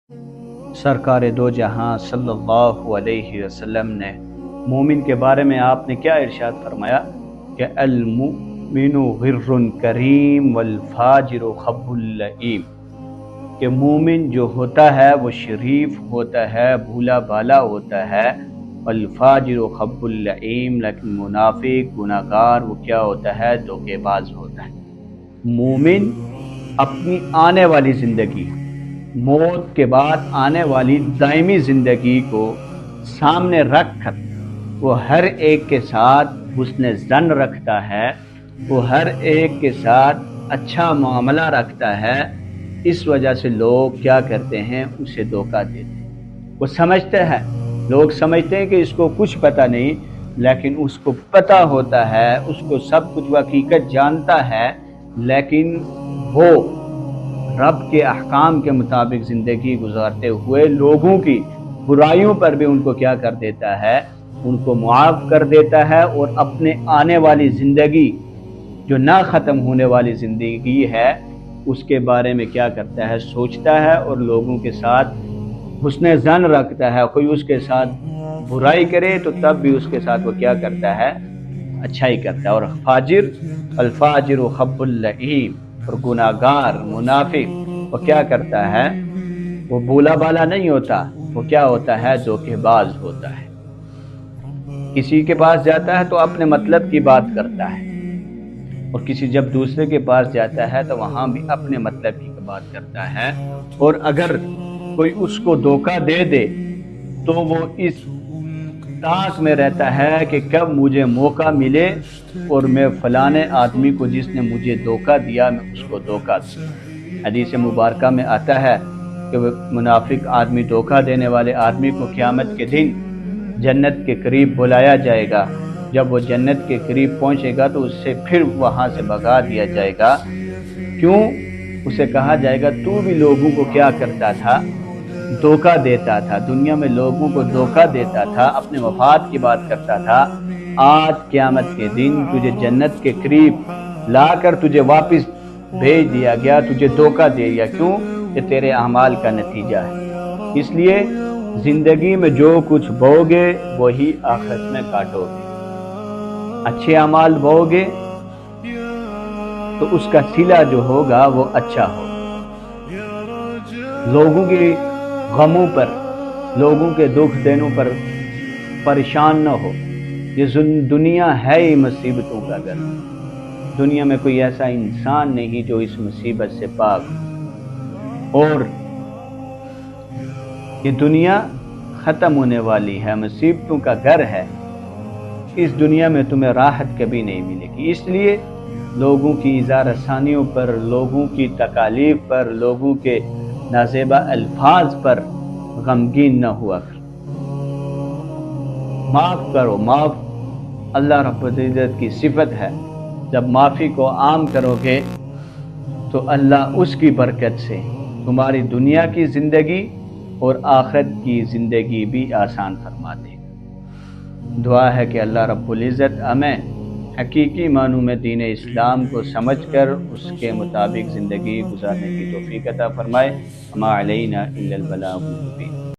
سرکار دو جہاں صلی اللہ علیہ وسلم نے مومن کے بارے میں آپ نے کیا ارشاد فرمایا کہ المؤمن غر کریم والفاجر خب اللئیم، کہ مومن جو ہوتا ہے وہ شریف ہوتا ہے، بھولا بالا ہوتا ہے، والفاجر خب اللئیم، لیکن منافق گناہگار وہ کیا ہوتا ہے؟ دھوکے باز ہوتا ہے۔ مومن اپنی آنے والی زندگی، موت کے بعد آنے والی دائمی زندگی کو سامنے رکھ کر وہ ہر ایک کے ساتھ حسن ظن رکھتا ہے، وہ ہر ایک کے ساتھ اچھا معاملہ رکھتا ہے۔ اس وجہ سے لوگ کیا کرتے ہیں؟ اسے دھوکہ دیتے ہیں۔ وہ سمجھتے ہیں، لوگ سمجھتے ہیں کہ اس کو کچھ پتہ نہیں، لیکن اس کو پتہ ہوتا ہے، اس کو سب کچھ حقیقت جانتا ہے، لیکن وہ رب کے احکام کے مطابق زندگی گزارتے ہوئے لوگوں کی برائیوں پر بھی ان کو کیا کر دیتا ہے؟ ان کو معاف کر دیتا ہے، اور اپنے آنے والی زندگی جو نہ ختم ہونے والی زندگی ہے اس کے بارے میں کیا کرتا ہے؟ سوچتا ہے، اور لوگوں کے ساتھ حسن ظن رکھتا ہے۔ کوئی اس کے ساتھ برائی کرے تو تب بھی اس کے ساتھ وہ کیا کرتا ہے؟ اچھائی کرتا ہے۔ اور فاجر الفاجر خب اللئیم، اور گناہگار منافق وہ کیا کرتا ہے؟ وہ بولا بالا نہیں ہوتا، وہ کیا ہوتا ہے؟ دھوکے باز ہوتا ہے۔ کسی کے پاس جاتا ہے تو اپنے مطلب کی بات کرتا ہے، اور کسی جب دوسرے کے پاس جاتا ہے تو وہاں بھی اپنے مطلب کی بات کرتا ہے۔ اور اگر کوئی اس کو دھوکہ دے دے تو وہ اس تاک میں رہتا ہے کہ کب مجھے موقع ملے اور میں فلانے آدمی کو جس نے مجھے دھوکہ دیا میں اس کو دھوکہ دوں۔ حدیث مبارکہ میں آتا ہے کہ وہ منافق آدمی، دھوکہ دینے والے آدمی کو قیامت کے دن جنت کے قریب بلایا جائے گا۔ جب وہ جنت کے قریب پہنچے گا تو اس سے پھر وہاں سے بھگا دیا جائے گا۔ کیوں؟ اسے کہا جائے گا تو بھی لوگوں کو کیا کرتا تھا؟ دھوکہ دیتا تھا، دنیا میں لوگوں کو دھوکہ دیتا تھا، اپنے مفاد کی بات کرتا تھا۔ آج قیامت کے دن تجھے جنت کے قریب لا کر تجھے واپس بھیج دیا گیا، تجھے دھوکہ دے دیا۔ کیوں؟ کہ تیرے اعمال کا نتیجہ ہے۔ اس لیے زندگی میں جو کچھ بوگے وہی آخرت میں کاٹو گے۔ اچھے اعمال بوگے تو اس کا صلہ جو ہوگا وہ اچھا ہوگا۔ لوگوں کے غموں پر، لوگوں کے دکھ دینوں پر پریشان نہ ہو۔ یہ دنیا ہے ہی مصیبتوں کا گھر۔ دنیا میں کوئی ایسا انسان نہیں جو اس مصیبت سے پاک ہو، اور یہ دنیا ختم ہونے والی ہے، مصیبتوں کا گھر ہے۔ اس دنیا میں تمہیں راحت کبھی نہیں ملے گی۔ اس لیے لوگوں کی اذا رسانیوں پر، لوگوں کی تکالیف پر، لوگوں کے نازیبا الفاظ پر غمگین نہ ہوا کر۔ معاف کرو۔ معاف اللہ رب العزت کی صفت ہے۔ جب معافی کو عام کرو گے تو اللہ اس کی برکت سے تمہاری دنیا کی زندگی اور آخرت کی زندگی بھی آسان فرما دے گا۔ دعا ہے کہ اللہ رب العزت ہمیں حقیقی معنوں میں دین اسلام کو سمجھ کر اس کے مطابق زندگی گزارنے کی توفیق عطا فرمائے۔ وما علینا الا البلاغ المبین۔